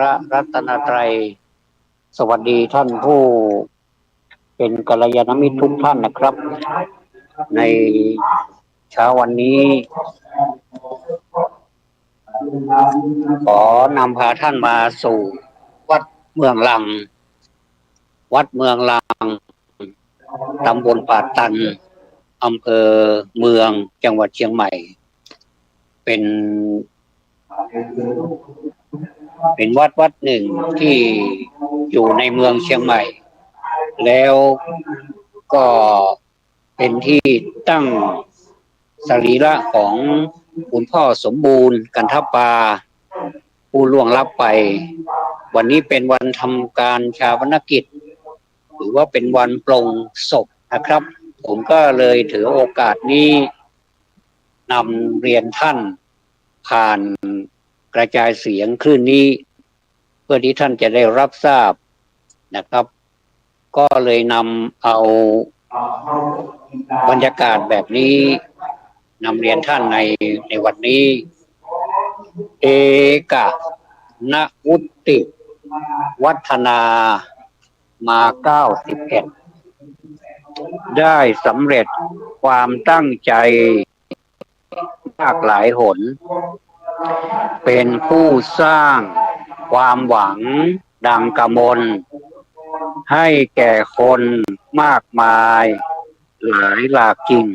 ระรัตนตรัยสวัสดีท่านผู้เป็นกัลยาณมิตรทุกท่านนะครับในเช้าวันนี้ขอนำพาท่านมาสู่วัดเมืองลังตำบลป่าตันอำเภอเมืองจังหวัดเชียงใหม่เป็นวัดหนึ่งที่อยู่ในเมืองเชียงใหม่แล้วก็เป็นที่ตั้งสรีระของคุณพ่อสมบูรณ์กันทปาผู้ล่วงลับไปวันนี้เป็นวันทำการชาปนกิจหรือว่าเป็นวันปลงศพนะครับผมก็เลยถือโอกาสนี้นำเรียนท่านผ่านกระจายเสียงคลื่นนี้เพื่อที่ท่านจะได้รับทราบนะครับก็เลยนำเอาบรรยากาศแบบนี้นำเรียนท่านในวันนี้เอกนวุติวัฒนามา91ได้สำเร็จความตั้งใจมากหลายหนเป็นผู้สร้างความหวังดังกมลให้แก่คนมากมายหลายหลากจริง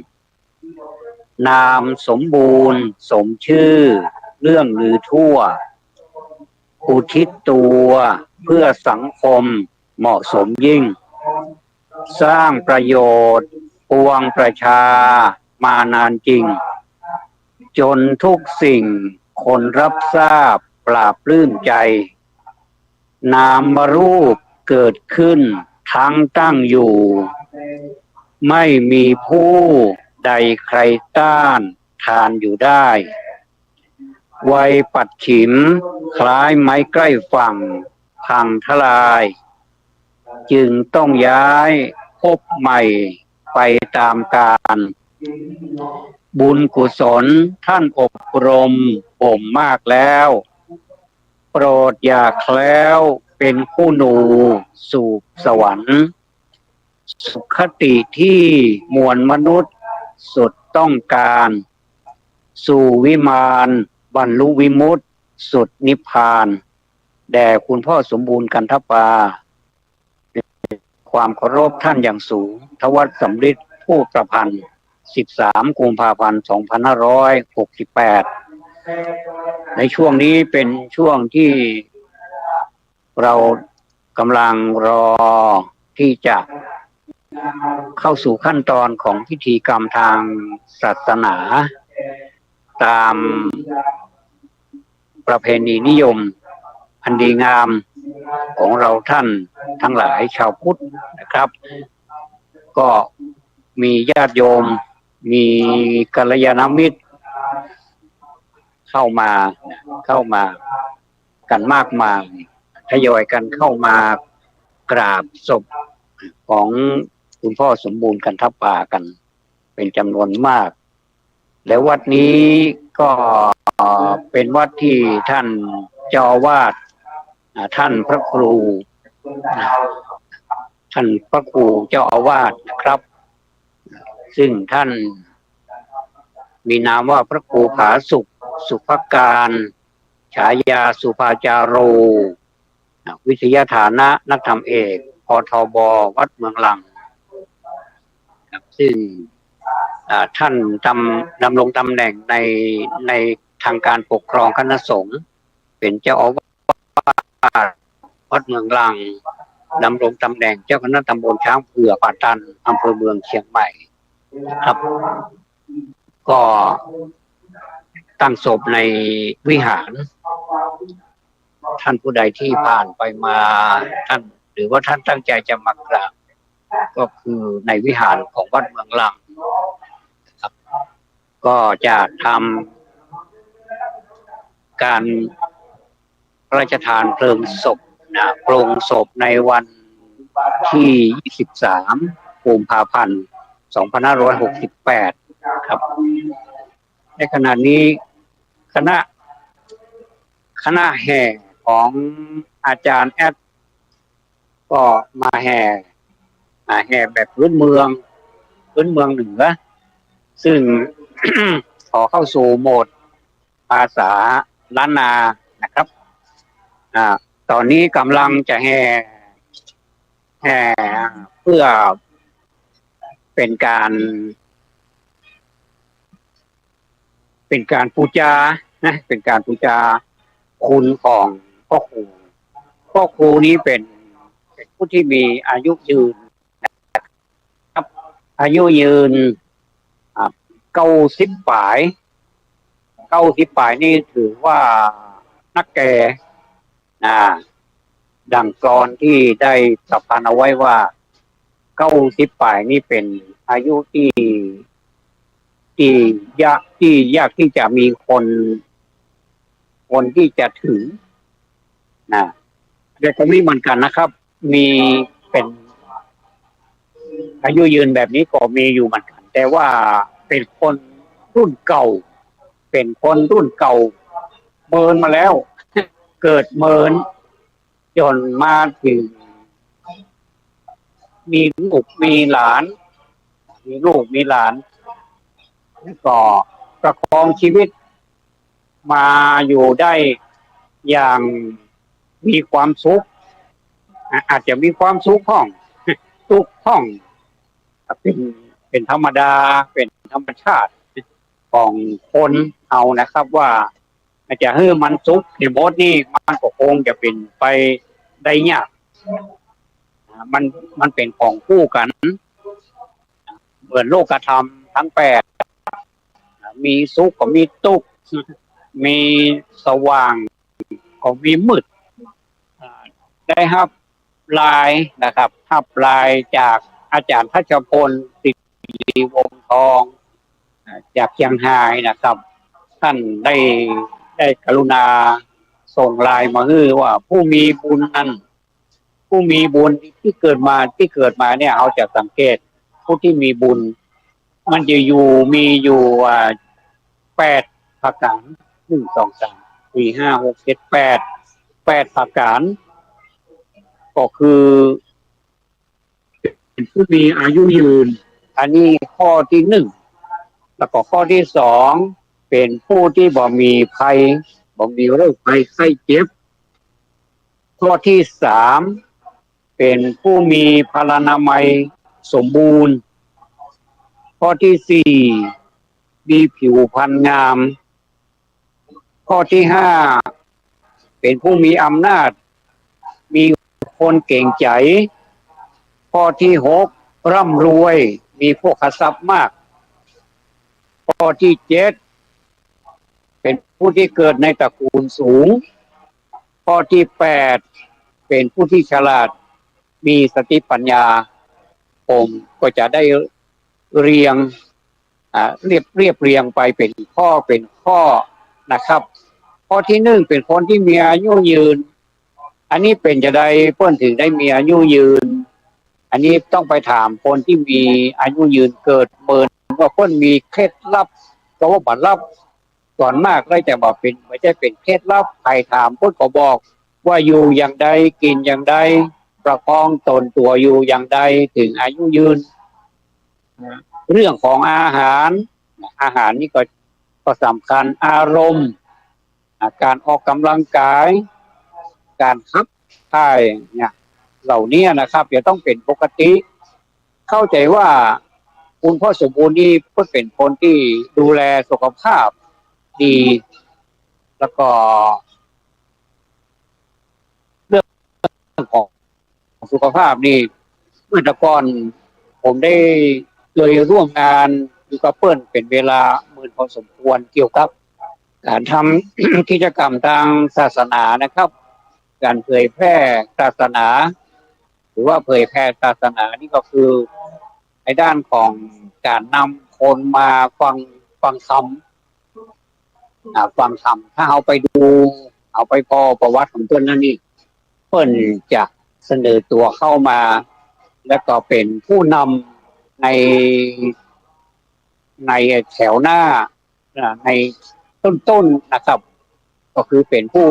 นามสมบูรณ์สมชื่อเรื่องลือทั่วอุทิศตัวเพื่อสังคมเหมาะสมยิ่งสร้างประโยชน์ปวงประชามานานจริงจนทุกสิ่งคนรับทราบปราบปลื้มใจนามรูปเกิดขึ้นทั้งตั้งอยู่ไม่มีผู้ใดใครต้านทานอยู่ได้วัยปัดฉิมคล้ายไม้ใกล้ฝั่งพังทลายจึงต้องย้ายพบใหม่ไปตามกาลบุญกุศลท่านอบรมบ่มมากแล้วโปรดอย่าแคล้วเป็นคู่หนูสู่สวรรค์สุขติที่มวลมนุษย์สุดต้องการสู่วิมานบรรลุวิมุตติสุดนิพพานแด่คุณพ่อสมบูรณ์กันทปาความเคารพท่านอย่างสูงทวัชสำริดผู้ประพันธ์13 กุมภาพันธ์ 2568ในช่วงนี้เป็นช่วงที่เรากำลังรอที่จะเข้าสู่ขั้นตอนของพิธีกรรมทางศาสนาตามประเพณีนิยมอันดีงามของเราท่านทั้งหลายชาวพุทธนะครับก็มีญาติโยมมีกัลยาณมิตรเข้ามากันมากมายทยอยกันเข้ามากราบศพของคุณพ่อสมบูรณ์กันทปากันเป็นจำนวนมากและวัดนี้ก็เป็นวัดที่ท่านเจ้าอาวาสท่านพระครูเจ้าอาวาสนะครับซึ่งท่านมีนามว่าพระครูผาสุขสุภการฉายาสุภาจาโรวิทยาฐานะนักธรรมเอกพทบวัดเมืองลังซึ่งท่านดำรงตำแหน่งในทางการปกครองคณะสงฆ์เป็นเจ้าอาวาสวัดเมืองลังดำรงตำแหน่งเจ้าคณะตำบลช้างเผือกป่าตันอำเภอเมืองเชียงใหม่ครับก็ตั้งศพในวิหารท่านผู้ใดที่ผ่านไปมาท่านหรือว่าท่านตั้งใจจะมากราบก็คือในวิหารของวัดเมืองลังครับก็จะทำการพระราชทานเพลิงศพโปรงศพในวันที่23 กุมภาพันธ์ 2568ครับในขณะนี้คณะแห่ ของอาจารย์แอดก็มาแห่แบบพื้นเมืองเหนือซึ่ง ขอเข้าสู่โหมดภาษาล้านนานะครับอ่าตอนนี้กำลังจะแห่เพื่อเป็นการปูจานะเป็นการปูจาคุณของพ่อครูนี้เป็นผู้ที่มีอายุยืนครับอายุยืน90 ปลายนี่ถือว่านักแก่อ่าดังกลอนที่ได้สัพพันเอาไว้ว่า90 ปลายนี่เป็นอายุที่ยากที่จะมีคนที่จะถึงนะแต่ก็มีเหมือนกันนะครับมีเป็นอายุยืนแบบนี้ก็มีอยู่เหมือนกันแต่ว่าเป็นคนรุ่นเก่าเมินมาแล้วเกิดเมินจนมาถึงมีลูกมีหลานแล้วก็ประคองชีวิตมาอยู่ได้อย่างมีความสุขอาจจะมีความสุขห้องทุกห้องเป็นธรรมดาเป็นธรรมชาติของคนเอานะครับว่าอาจจะให้มันสุขในโบสถ์นี่มันก็คงจะเป็นไปได้ยากมันเป็นของคู่กันเหมือนโลกธรรมทั้ง8มีสุขก็มีทุกข์มีสว่างก็มีมืดได้ครับลายนะครับทับลายจากอาจารย์ทัชพลสิริวงศ์ทองจากเชียงรายนะครับท่านได้กรุณาส่งลายมาให้ว่าผู้มีบุญนั้นผู้มีบุญที่เกิดมาเนี่ยเขาจะสังเกตผู้ที่มีบุญมันจะมีอยู่8 ประการ1 2 3 4 5 6 7 8ประการก็คือเป็นผู้มีอายุยืนอันนี้ข้อที่1แล้วก็ข้อที่2เป็นผู้ที่บ่มีภัยบ่มีโรคภัยไข้เจ็บข้อที่3เป็นผู้มีพลานามัยสมบูรณ์ข้อที่4มีผิวพรรณงามข้อที่5เป็นผู้มีอำนาจมีคนเก่งใจข้อที่6ร่ำรวยมีโภคทรัพย์มากข้อที่7เป็นผู้ที่เกิดในตระกูลสูงข้อที่8เป็นผู้ที่ฉลาดมีสติปัญญาผมก็จะได้เรียงเรียบเรียงไปเป็นข้อนะครับข้อที่1เป็นคนที่มีอายุยืนอันนี้เป็นจะได้เพิ่นถึงได้มีอายุยืนอันนี้ต้องไปถามคนที่มีอายุยืนเกิดเมินว่าเพิ่นมีเคล็ดลับก็ว่าบัตรลับส่วนมากเลยแต่บอกเป็นไม่ใช่เป็นเคล็ดลับใครถามเพิ่นก็บอกว่าอยู่อย่างใดกินอย่างใดประคองตนตัวอยู่อย่างใดถึงอายุยืนเรื่องของอาหารนี่ก็สำคัญอารมณ์การออกกำลังกายการขับถ่ายเนี่ยเหล่านี้นะครับจะต้องเป็นปกติเข้าใจว่าคุณพ่อสมบูรณ์นี่เพื่อเป็นคนที่ดูแลสุขภาพดีแล้วก็เรื่องของสุขภาพนี่เมื่อแต่ก่อนผมได้เลยร่วมงานอยู่กับเปิ้ลเป็นเวลาพอสมควรเกี่ยวกับการทำ กิจกรรมทางศาสนานะครับการเผยแพร่ศาสนาหรือว่าเผยแพร่ศาสนานี่ก็คือในด้านของการนำคนมาฟังธรรมถ้าเอาไปดูเอาไปพอประวัติของเพื่อนนั่นนี่เพื่อนจะเสนอตัวเข้ามาแล้วก็เป็นผู้นำในแถวหน้าในต้นนะครับก็คือเป็นผู้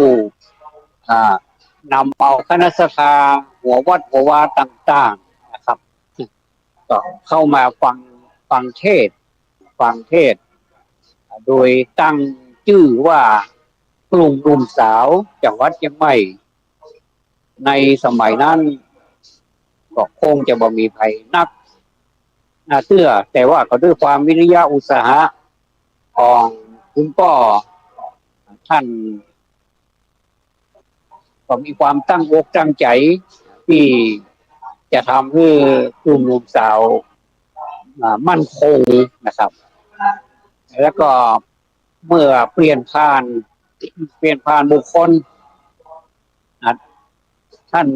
อ่านำเอาคณะสัตยาหัววัดหัววาต่างๆนะครับก็เข้ามาฟังเทศฟังเทศโดยตั้งชื่อว่ากลุ่มหนุ่มสาวจังหวัดเชียงใหม่ในสมัยนั้นก็คงจะบ่มีภัยนักเชื่อแต่ว่าก็ด้วยความวิริยะอุตสาหะของคุณพ่อท่านก็มีความตั้งอกตั้งใจที่จะทำให้กลุ่มหนุ่มสาวมั่นคงนะครับแล้วก็เมื่อเปลี่ยนผ่านบุคคลท่าน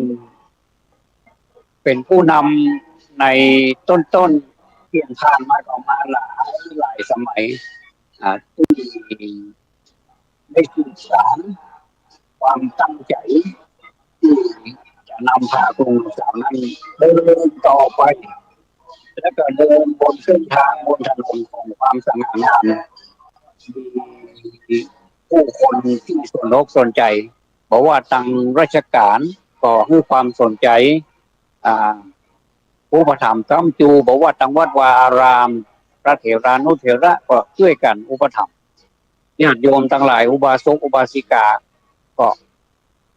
เป็นผู้นำในต้นเปลี่ยนผ่านมาประมาณหลายสมัยที่ได้สื่อสารความตั้งใจที่จะนำพากลุ่มสาวนั้นเดินต่อไปแล้วก็เดินบนเส้นทางบนถนนของความสง่างามมีผู้คนที่สนอกสนใจบอกว่าทางราชการก็ให้ความสนใจผู้ประถมตั้มจูบอกว่าทางวัดวาอารามพระเถรานุเถระก็ช่วยกันอุปถัมภ์ญาติโยมทั้งหลายอุบาสกอุบาสิกาก็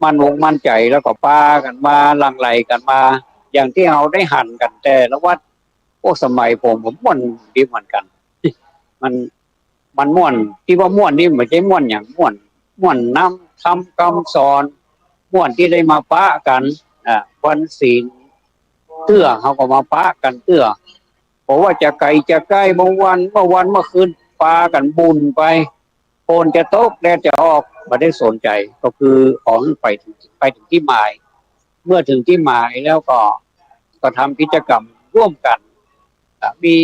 มั่นใจแล้วก็ป้ากันมาหลั่งไหลกันมาอย่างที่เราได้หันกันแต่ละวัดสมัยผมม่วนดีเหมือนกันมันม่วนที่ว่าม่วนนี่ไม่ใช่ม่วนอย่างม่วนน้ำทำคำสอนม่วนที่ได้มาป้ากันวันศีลเตื้อเขาก็มาป้ากันเตื้อเพราะว่าจะไกลจะใกล้บางวันเมื่อคืนปากันบุญไปโคนจะตกแดดจะออกไม่ได้สนใจก็คือของไปถึงที่หมายเมื่อถึงที่หมายแล้วก็ทำกิจกรรมร่วมกันมี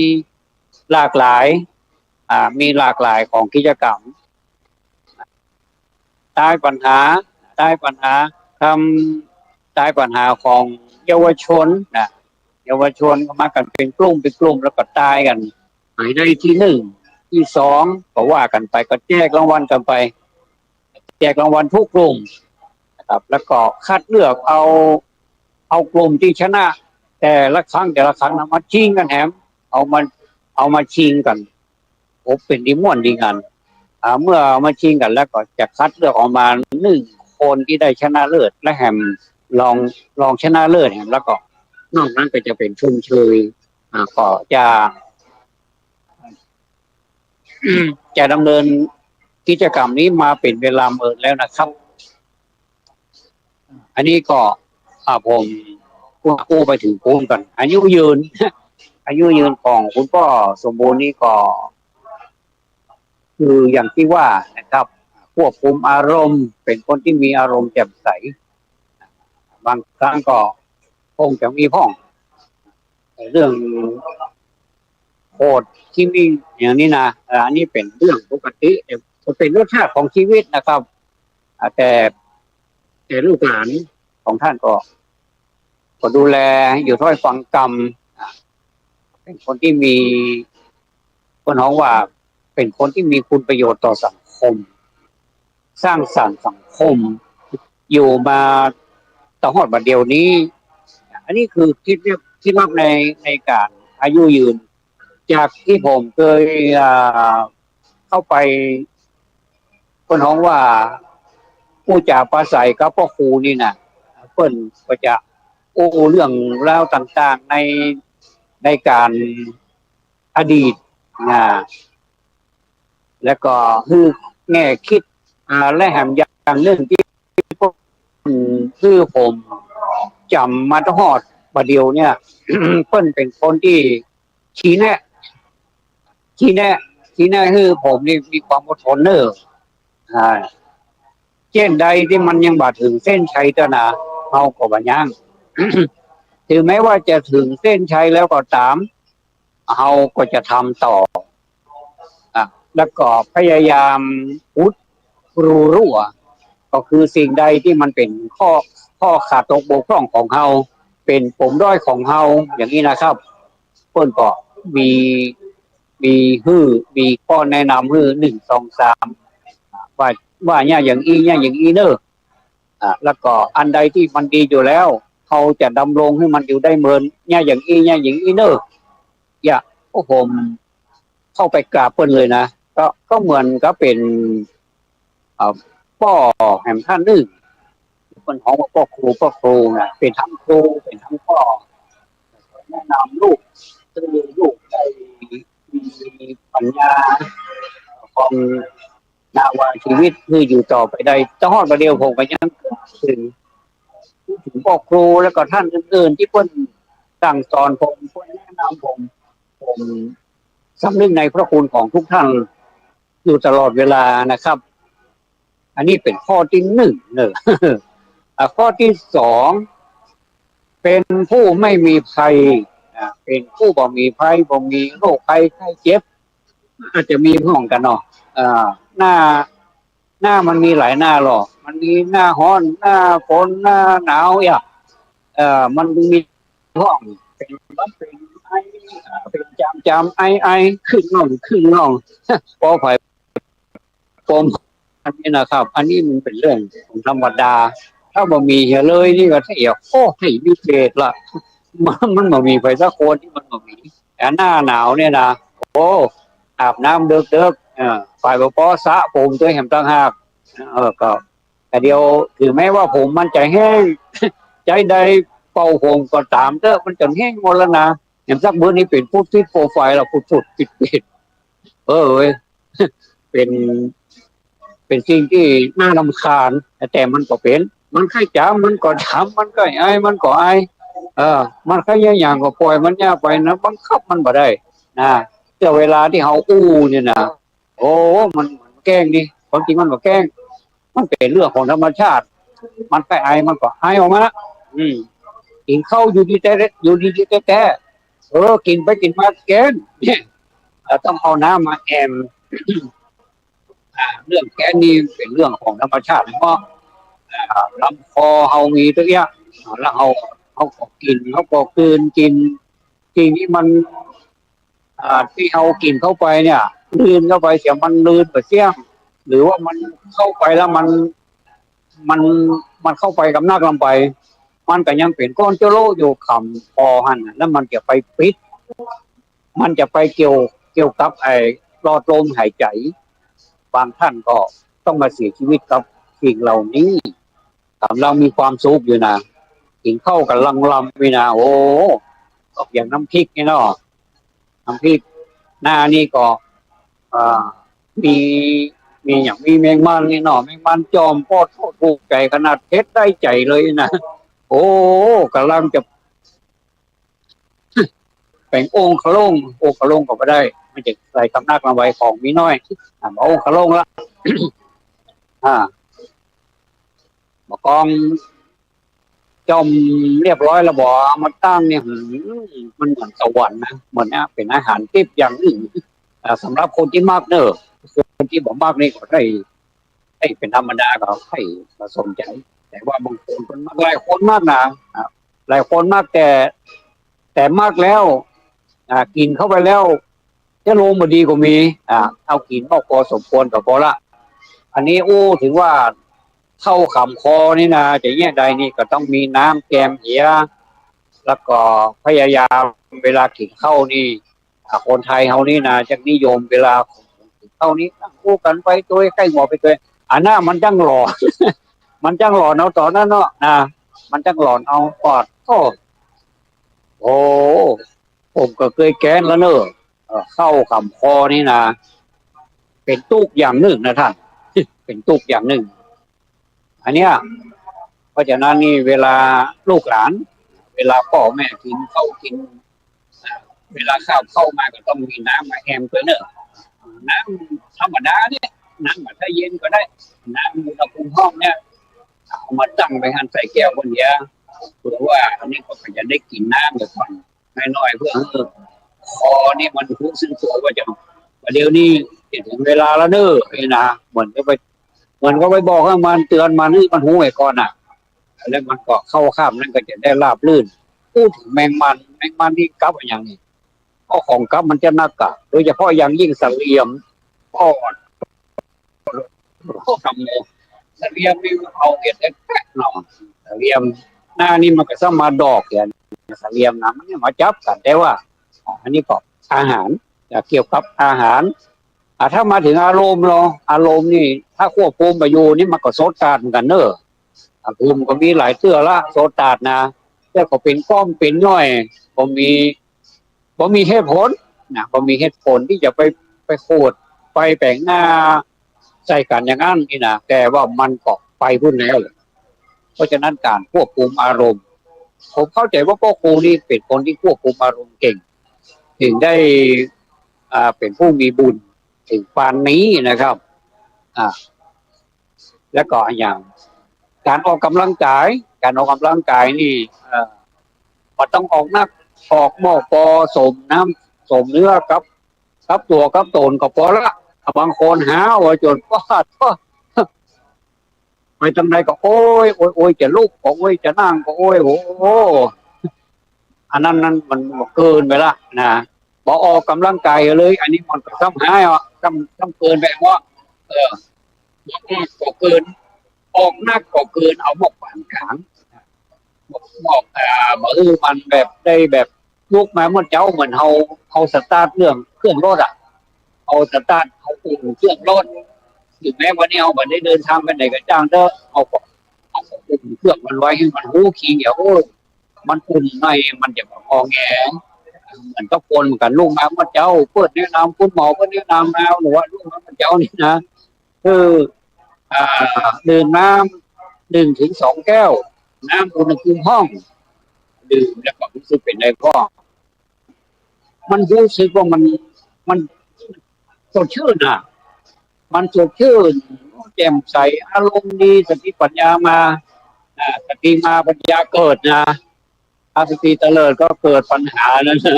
หลากหลายของกิจกรรมใต้ปัญหาทำใต้ปัญหาของเยาวชนเยาวชนก็มากันเป็นกลุ่มแล้วก็ตายกันหายได้ที่หนึ่งที่สองก็ว่ากันไปก็แจกรางวัลกันไปแจกรางวัลทุกกลุ่มนะครับแล้วก็คัดเลือกเอากลุ่มที่ชนะแต่ละครั้งนะมาชิงกันแถมเอามาชิงกันเป็นดีม่วนดีงานเมื่อมาชิงกันแล้วก็จะคัดเลือกออกมาหนึ่งคนที่ได้ชนะเลิศและแหมลองชนะเลิศแหมแล้วก็นอกนั้นก็จะเป็นชุ่มเชยก็จะดำเนินกิจกรรมนี้มาเป็นเวลาเมินแล้วนะครับอันนี้ก็ผมกู้ไปถึงภูมิกันอายุยืนของคุณพ่อสมบูรณ์นี่ก็คืออย่างที่ว่านะครับควบคุมอารมณ์เป็นคนที่มีอารมณ์แจ่มใสบางครั้งก็คงจะมีพ้องเรื่องโหดที่มีอย่างนี้นะอันนี้เป็นเรื่องปกติเป็นรสชาติของชีวิตนะครับแต่ลูกหลานของท่านก็ดูแลอยู่ถ้อยฟังกรรมเป็นคนที่มีคนฮ้องว่าเป็นคนที่มีคุณประโยชน์ต่อสังคมสร้างสรรค์สังคมอยู่มาตลอดบัดเดียวนี้อันนี้คือคิดว่าในการอายุยืนจากที่ผมเคยเข้าไปคนฮ้องว่าผู้จ่าปราศัยกับพ่อครูนี่นะเพิ่นก็จะเรื่องราวต่างๆในการอดีตแล้วก็คือแง่คิดและแหมอย่างเรื่องที่คือผมจำมาตลอดประเดียวเนี่ย เพิ่นเป็นคนที่ชี้แนะคือผมนี่มีความอดทนเนอะเช่นใดที่มันยังบาดถึงเส้นชัยตัวนะเอาก็บ่ยัง ถึงแม้ว่าจะถึงเส้นชัยแล้วก็ตามเราก็จะทำต่อแล้วก็พยายามรู้ก็คือสิ่งใดที่มันเป็นข้อขาดตกบกพร่องของเราเป็นปมด้อยของเราอย่างนี้นะครับเพิ่นก็มีข้อแนะนำ1 2 3ว่าเนี่ยอย่างอีเนอะ แล้วก็อันใดที่มันดีอยู่แล้วเขาจะดำรงให้มันอยู่ได้เหมือนเนี่ยอย่างอีเนี่ยอย่างอีเนอร์อย่าโอ้ผมเข้าไปกราบเพิ่นเลยนะก็เหมือนก็เป็นพ่อแห่งท่านนึงคนของพ่อครูนะเป็นทั้งครูเป็นทั้งพ่อแนะนำลูกคือลูกได้มีปัญญาความนาวาชีวิตคืออยู่ต่อไปได้จะฮอดประเดียวผมก็ยังถึงพ่อครูแล้วก็ท่านอื่นๆที่เพิ่นสั่งสอนผมเพิ่นแนะนำผมสำนึกในพระคุณของทุกท่านอยู่ตลอดเวลานะครับอันนี้เป็นข้อที่หนึ่งเนอะข้อที่สองเป็นผู้ไม่มีภัยเป็นผู้บ่มีภัยบ่มีโรคภัยไข้เจ็บอาจจะมีพ้องกันเนาะหน้ามันมีหลายหน้าหรอกมันมีหน้าร้อนหน้าฝนหน้าหนาวมันมีห้องเป็นบัดเป็นไอเป็นจามไอขึ้นน่องพอไผ่ปมอันนี้นะครับอันนี้มันเป็นเรื่องของธรรมดาถ้าบ่มีเหี้ยเลยนี่ก็เสียโอ้ให้มีเกรดละมันบ่มีไฟสักคนที่มันบ่มีแต่หน้าหนาวเนี่ยนะโอ้อาบน้ำเดึกฝ่ายบ่พอสระผมตัวแหมต่างหากก็แต่เดียวถึงแม้ว่าผมมันจะแห้งใจใดเป่าผมก็ตามเถอะมันจนแห้งหมดแล้วนะอย่างสักมื้อนี้เป็นพูดฟิตโปรไฟล์เราพูดสุดปิดเว้ยเป็นสิ่งที่น่ารำคาญแต่มันก็เป็นมันใครจามมันก็ถามมันก็ไอมันก็ไอมันใครอย่างก็ปล่อยมันย่าไปนะบังคับมันบ่ได้นะแต่เวลาที่เฮาอู้เนี่ยนะโอ้มันแกล้งดิความจริงมันก็แกล้งมันเป็นเรื่องของธรรมชาติมันไปไอมันก็ไอออกมากินข้าวอยู่ดีแต่กินไปกินมาแกนเนี่ยต้องเอาน้ำมาแอมเรื่องแกนนี่เป็นเรื่องของธรรมชาติเพราะลำคอเฮามีตัวเนี้ยแล้วเขาก็กินเขาก็กลืนกินสิ่งที่มันที่เฮากินเข้าไปเนี่ยลืนเข้าไปเสียมันลืนไปเสียงหรือว่ามันเข้าไปแล้วมันมันเข้าไปกับนักลำไปมันก็ยังเป็นก้อนเชื้อโรคอยู่คำคอหันแล้วมันจะไปปิดมันจะไปเกี่ยวกับไอ้หลอดลมหายใจบางท่านก็ต้องมาเสียชีวิตกับสิ่งเหล่านี้เรามีความสุขอยู่นะกินข้าวกับลำนี่นะโอ้อย่างน้ำพริกนี่เนาะน้ำพริกหน้านี่ก็มีอย่างมีแมงมันนี่เนาะแมงมันจอมโคตรถูกใจขนาดเพชรได้ใจเลยนะโอ้กำลังจะแป่งองค์ขลงก็ไม่ได้ไม่จะใส่คำนักมาไว้ของมีน้อยองค์ขลงละมากองจอมเรียบร้อยแล้วบอกมาตั้งเนี่ยมันเหมือนสวรรค์นะเหมือนเป็นอาหารทิพย์อย่างหนึ่งสำหรับคนที่มากเนอะคนที่บอกมากนี่ก็ได้เป็นธรรมดาก็ให้มาสนใจแต่ว่าบางคนมันมากหลายคนมากนะหลายคนมากแต่มากแล้วกินเข้าไปแล้วจะลงมาดีกว่ามีเอากินก็พอสมควรกับพอละอันนี้ถึงว่าเข้าขำคอนี่นะจะแยกใดนี่ก็ต้องมีน้ำแกมเหียแล้วก็พยายามเวลากินเข้านี่คนไทยเขานี่นะจะนิยมเวลากินเข้านี้ตั้งคู่กันไปตัวใกล้หัวไปตัวหน้ามันจังหล่อ มันจังหล่อเอาต่อนั่นเนาะนะมันจังหล่อเอาปอดโอ้ผมก็เคยแกนแล้วเนอะเข้าขำคอนี่นะเป็นตุกอย่างหนึ่งนะท่าน เป็นตุกอย่างหนึ่งอันเนี้ยเพราะฉะนั้นนี่เวลาลูกหลานเวลาพ่อแม่กินเข้ากินเวลาข้าวเข้ามาก็ต้องมีน้ำมาแอมตัวเนอะน้ำธรรมดาเนี่ยน้ำแบบถ้าเย็นก็ได้น้ำอุณหภูมิห้องเนี่ยเอามาตั้งไปหันใส่แก้วคนเดียวเพื่อว่าอันนี้ก็จะได้กินน้ำแบบมันน้อยๆเพื่อคอนี่มันรู้สึกตัวว่าจะเดี๋ยวนี้ถึงเวลาแล้วเนอะนี่นะเหมือนก็ไปบอกให้มันเตือนมันให้มันหูไว้ก่อนแล้วมันก็เข้าข้ามนั่นก็จะได้ราบลื่นพูดถึงแมงมันที่กับอย่างนี้ก็ของกับมันจะนักะโดยเฉพาะอย่างยิ่งสังเอียมก็คำ เสลียมนี่เอาเห็ดแค่หน่อเสลียมหน้านี่มันก็ซ้ำมาดอกอย่างเสลียมนะมันเนี่ยมาจับกันแต่ว่าอันนี้ก็อาหารเกี่ยวกับอาหารถ้ามาถึงอารมณ์เราอารมณ์นี่ถ้าควบคุมไปอยู่นี่มันก็โซดาดเหมือนกันเนอะคุมก็มีหลายเตื้อละโซดาดนะแต่ก็เป็นก้อมเป็นย่อยผมมีเหตุผลนะผมมีเหตุผลที่จะไปโคดไปแบ่งหน้าใส่กันอย่างนั้นนี่นะแต่ว่ามันก็ไปพุ่นแล้วเพราะฉะนั้นการควบคุมอารมณ์ผมเข้าใจว่าพ่อครูนี่เป็นคนที่ควบคุมอารมณ์เก่งถึงได้เป็นผู้มีบุญถึงปานนี้นะครับแล้วก็อย่างการออกกำลังกายนี่มันต้องออกนักออกหม้อปอสมน้ำสมเนื้อกับตัวกับตนก็พอละบางคนหาว่าจนก็ไปทำไรก็โอ้ยจะลุกก็โอ้ยจะนั่งก็โอ้ยโอ้อันนั้นมันเกินไปละนะพอออกกำลังกายเลยอันนี้มันก็ซ้ำหายอ่ะซ้ำเกินไปว่าก็เกินออกนักก็เกินเอาหมกฝันขังบอกมันแบบได้แบบลุกมาเมื่อเจ้าเหมือนเขาสตาร์ทเรื่องเครื่องรถอ่ะเอาสตาร์ทเขาอุ่นเครื่องรถถึงแม้วันนี้เอาบันได้เดินทางไปไหนก็จ้างเด้อเอาอุ่นเครื่องมันไว้ให้มันหูขี้เดี๋ยวมันอุ่นในมันจะงอแงเหมือนตะโกนเหมือนกันลูกมาเมื่อเจ้าเปิดแนะนำคุณหมอเปิดแนะนำแล้วหรือว่าลูกมาเมื่อเจ้านี่นะคือดื่มน้ำ1 ถึง 2 แก้วน้ำอุณหภูมิห้องดื่มแล้วก็รู้สึกเป็นไงก็มันรู้สึกว่ามันสดชื่นอ่ะมันสดชื่นแจ่มใสอารมณ์ดีสติปัญญามาสติมาปัญญาเกิดนะสติเตลิดก็เกิดปัญหาแล้วนะ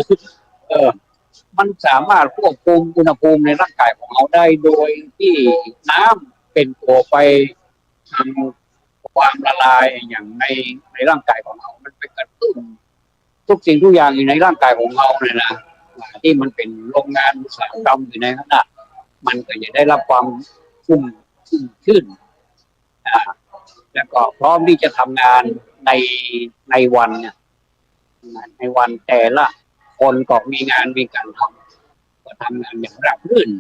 มันสามารถควบคุมอุณหภูมิในร่างกายของเราได้โดยที่น้ำเป็นตัวไปทำความละลายอย่างในร่างกายของเรามันไปกระตุ้นทุกสิ่งทุกอย่างอยู่ในร่างกายของเราเลยนะที่มันเป็นโรงงานอุตสาหกรรมอยู่ในนั้นนะมันก็จะได้รับความชุ่มชื่นแล้วก็พร้อมที่จะทำงานในวันเนี่ยในวันแต่ละคนก็มีงานมีการทำก็ทำงานอย่างราบรื่น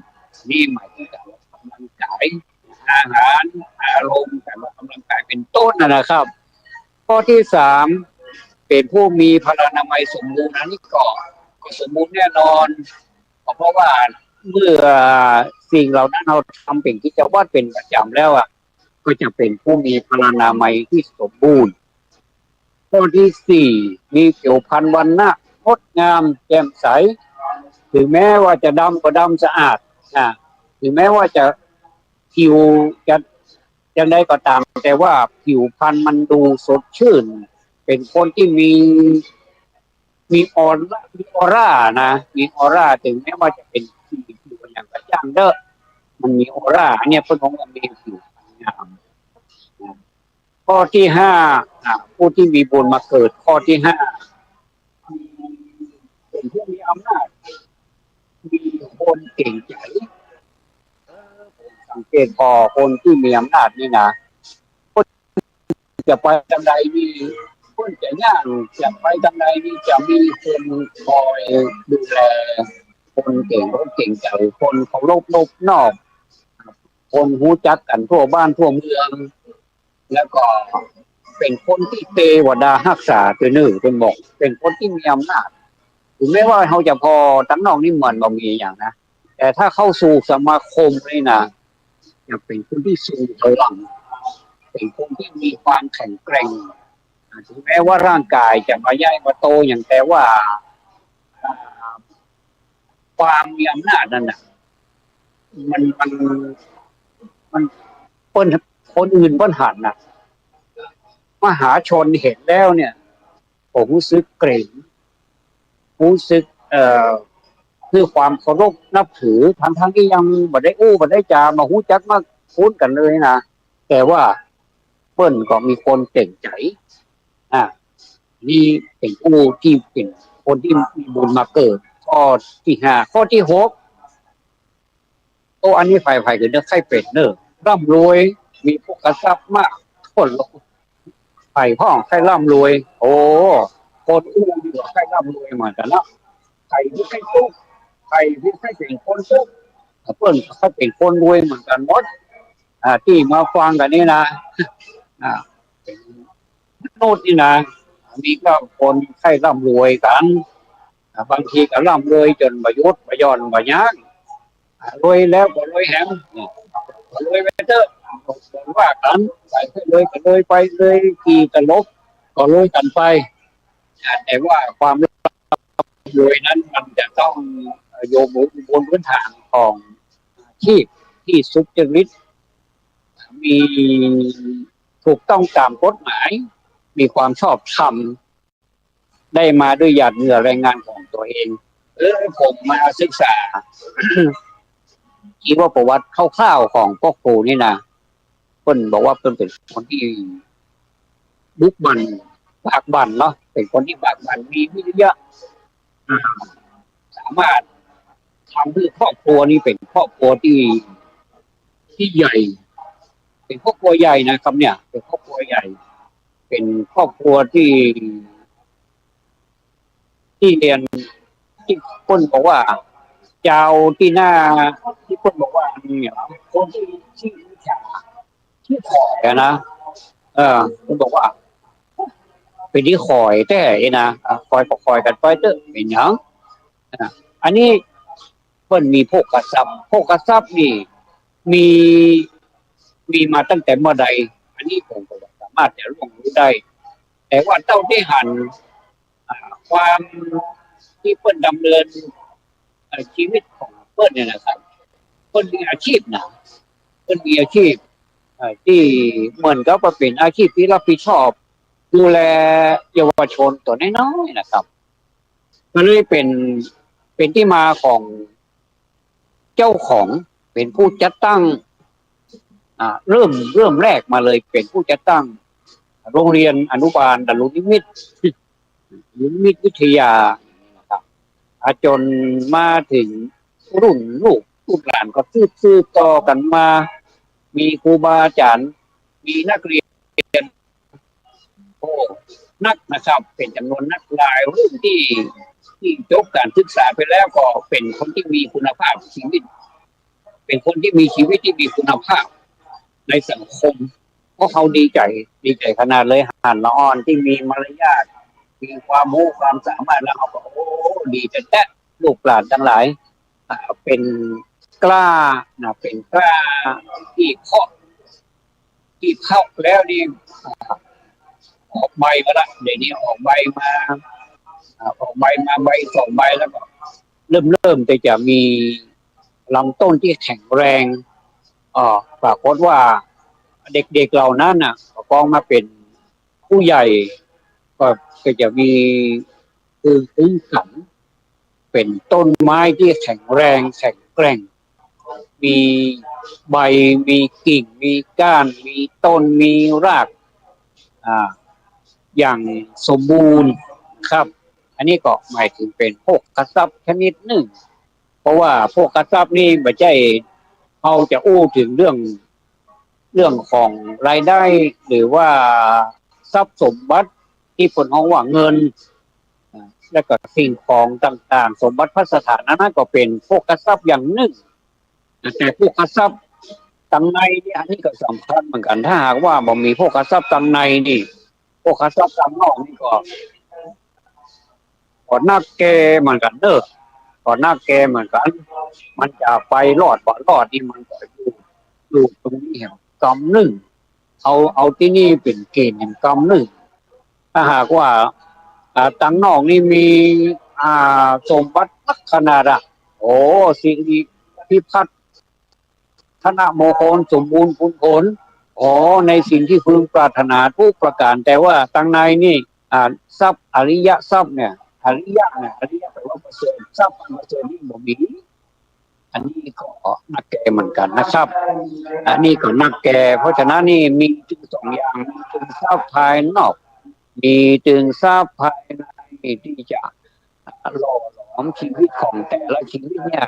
นี่หมายถึงการออกกำลังกายอาหารอารมณ์การออกกำลังกายเป็นต้นนะครับข้อที่3เป็นผู้มีพลานามัยสมบูรณ์อันนี้ก็สมบูรณ์แน่นอนเพราะว่าเมื่อสิ่งเหล่านั้นเราทำเป็นกิจวัตรเป็นประจำแล้วก็จะเป็นผู้มีพลานามัยที่สมบูรณ์ข้อที่4มีผิวพรรณวันนะงดงามแจ่มใสถึงแม้ว่าจะดำก็ดำสะอาดถึงแม้ว่าจะผิวจะได้ก็ตามแต่ว่าผิวพรรณมันดูสดชื่นเป็นคนที่มีออร่านะมีออร่าถึงแม้ว่าจะเป็นผิวอย่างกระจ่างเด้อมันมีออร่าเนี่ยพวกน้องมันมีผิวงามข้อที่5ผู้ที่มีบุญมาเกิดข้อที่5เป็นผู้มีอำนาจมีคนเก่งใจสังเกตพอคนที่มีอำนาจนี่นะจะไปทางใดนี่คนจะย่างจะไปทางใดนี่จะมีคนคอยดูแลคนเก่งใจคนเคารพนอบคนรู้จักกันทั่วบ้านทั่วเมืองแล้วก็เป็นคนที่เทวดารักษาตัวหนึ่งเป็นบอกเป็นคนที่มีอำนาจถึงแม้ว่าเขาจะพอทั้งนอกนี่เหมือนบ่มีอย่างนะแต่ถ้าเข้าสู่สมาคมนี่นะจะเป็นคนที่สูงพลังเป็นคนที่มีความแข็งแกร่งถึงแม้ว่าร่างกายจะมาใหญ่มาโตอย่างแต่ว่าความมีอำนาจนั่นน่ะมันเปิ้นคนอื่นเปิ้นหันน่ะมหาชนเห็นแล้วเนี่ยผมรู้สึกเกรงรู้สึกคือความเคารพนับถือทั้งที่ยังบ่ได้บ่ได้จามาฮู้จักมาคุ้นกันเลยนะแต่ว่าเปิ้นก็มีคนเก่งใจนี่เป็นผู้ที่เป็นคนที่มีบุญมาเกิดข้อที่5ข้อที่6อันนี้ฝ่ายคือเนื้อไข่เป็ดเนอะร่ำรวย มีพวกกระซับมากคนไผ่ห้องใครร่ำรวยโอ้คนอู้ดีกว่าใครร่ำรวยเหมือนกันนะใครที่ใครตุ๊กใครที่ใครเป็นคนตุ๊กเปิ้นเขาเป็นคนรวยเหมือนกันหมดที่มาฟังกันนี่นะอ่าเป็นโน้ตนี่นะมีก็คนใครร่ำรวยกันบางทีก็ร่ำรวยจนประยุทธ์ประยอนประยักรวยแล้วก็รวยแหมก็รวยไปเถอะว่ากันไปเลยก็เลยไปเลยกี่ตลบก็รวยกันไปแต่ว่าความรวยนั้นมันจะต้องโยงบนพื้นฐานของอาชีพที่สุจริตมีถูกต้องตามกฎหมายมีความชอบธรรมได้มาด้วยหยาดเหงื่อแรงงานของตัวเองผมมาศึกษาชีวประวัติคร่าวๆของพ่อครูนี่นะเพิ่นบอกว่าเพิ่นเป็นคนที่บุกบันบากบันเนาะเป็นคนที่บากบันมีวิทยาสามารถทำให้ครอบครัวนี้เป็นครอบครัวที่ใหญ่เป็นครอบครัวใหญ่นะครับเนี่ยเป็นครอบครัวใหญ่เป็นครอบครัวที่เรียนที่คนบอกว่าเจ้าที่หน้าที่คนบอกว่าเนี่ยคนที่ชื่อวิชาชื่อขอยนะคนบอกว่าเป็นที่คอยแต่นะคอยคอยกันไปเตอะเป็นอย่างอันนี้เพิ่นมีโภคทรัพย์นี่มีมีมาตั้งแต่เมื่อใดอันนี้ผมก็สามารถจะล่วงรู้ได้แต่ว่าเต้าที่หันความที่เพิ่นดำเนินชีวิตของเพิ่นเนี่ยนะครับเพิ่นมีอาชีพนะเพิ่นมีอาชีพที่เหมือนกับว่าเป็นอาชีพที่รับผิดชอบดูแลเยาวชนตัวน้อยๆนะครับมันเลยเป็นที่มาของเจ้าของเป็นผู้จัดตั้งเริ่มแรกมาเลยเป็นผู้จัดตั้งโรงเรียนอนุบาลดารุนิมิตรวิทยานะครับจนมาถึงรุ่นลูกหลานก็ซื้อต่อกันมามีครูบาอาจารย์มีนักเรียนโอ้นักนะครับเป็นจำนวนนักหลายรุ่นที่จบการศึกษาไปแล้วก็เป็นคนที่มีคุณภาพชีวิตเป็นคนที่มีชีวิตที่มีคุณภาพในสังคมเพราะเขาดีใจขนาดเลยหันละอ่อนที่มีมารยาทมีความรู้ความสามารถแล้วเขาก็โอ้ดีแต่ลูกหลานทั้งหลายเป็นกล้าเป็นกล้าที่เข้าแล้วนี่ออกใบมาละเดี๋ยวนี้ออกใบมาใบสองใบแล้วก็เริ่มแต่จะมีลำต้นที่แข็งแรงปรากฏว่าเด็กๆเหล่านั้นน่ะก็มาเป็นผู้ใหญ่ก็จะมีพื้นขันเป็นต้นไม้ที่แข็งแรงแข็งแกร่งมีใบมีกิ่งมีก้านมีต้นมีรากอย่างสมบูรณ์ครับอันนี้ก็หมายถึงเป็นพวกกระซับชนิดหนึ่งเพราะว่าพวกกระซับนี่ไม่ใช่เขาจะอู้ถึงเรื่องของรายได้หรือว่าทรัพย์สมบัติที่ผลของว่าเงินและก็สิ่งของต่างๆสมบัติพัสถานะนั้นก็เป็นพวกกระซับอย่างหนึ่งแต่พวกกระซับตังในนี่อันนี้ก็สำคัญเหมือนกันถ้าหากว่าบ่มีพวกกระซับตังในนี่พวกกระซับตังนอกนี่ก็หน้าแกเหมือนกันเด้อก่อนหน้าแกเหมือนกันมันจะไปรอดบ่รอดนี่มันก็อยู่ตรงนี้กำหนึ่งเอาที่นี่เป็นเกณฑ์แห่งกำหนึ่งถ้าหากว่าตังนอกนี่มีสมบัติขนาดโอ้สิ่งที่พิพัฒน์ธนโมโคลสมบูรณ์ผลในสิ่งที่พึงปรารถนาทุกประการแต่ว่าตังในนี่ทรัพย์อริยทรัพย์เนี่ยอริยแปลว่าประเสริฐทรัพย์ประเสริฐนี่บ่มีอันนี้ก็นักแก่เหมือนกันนะครับอันนี้ก็นักแก่เพราะฉะนั้นนี่มีถึงสองอย่างมีถึงทรัพย์ภายนอกมีถึงทรัพย์ภายในที่จะหล่อหลอมชีวิตของแต่ละชีวิตเนี่ย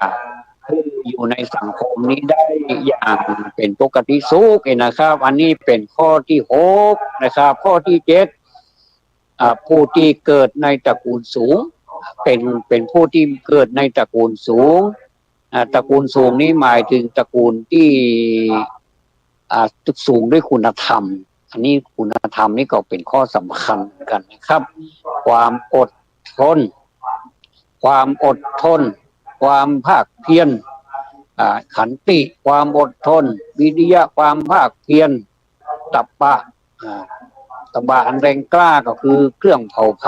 คืออยู่ในสังคมนี้ได้อย่างเป็นปกติสุขนะครับอันนี้เป็นข้อที่หกนะครับข้อที่เจ็ดผู้ที่เกิดในตระกูลสูงเป็นผู้ที่เกิดในตระกูลสูงตระกูลสูงนี้หมายถึงตระกูลที่สูงด้วยคุณธรรมอันนี้คุณธรรมนี่ก็เป็นข้อสำคัญกันนะครับความอดทนความอดทนความภาคเพียรขันติความอดทนวิริยะความภาคเพียรตัปปะตบะอันแรงกล้าก็คือเครื่องเผาผ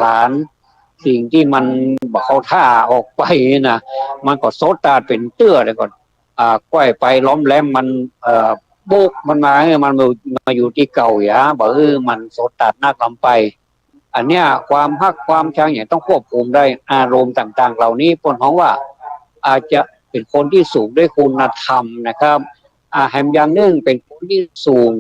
ลาญสิ่งที่มันบอกเขาท่าออกไปนะมันก็โซตาเป็นเตื้อเลยก่อนก้อยไปล้อมแหลมมันบุกมันมาอยู่ที่เก่าอย่าบอกมันโซตานักลำไปอันเนี้ยความฮักความชังอย่างต้องควบคุมได้อารมณ์ต่างๆเหล่านี้ปนของว่าอาจจะเป็นคนที่สูงด้วยคุณธรรมนะครับแหมอย่างหนึ่งเป็นคนที่สูง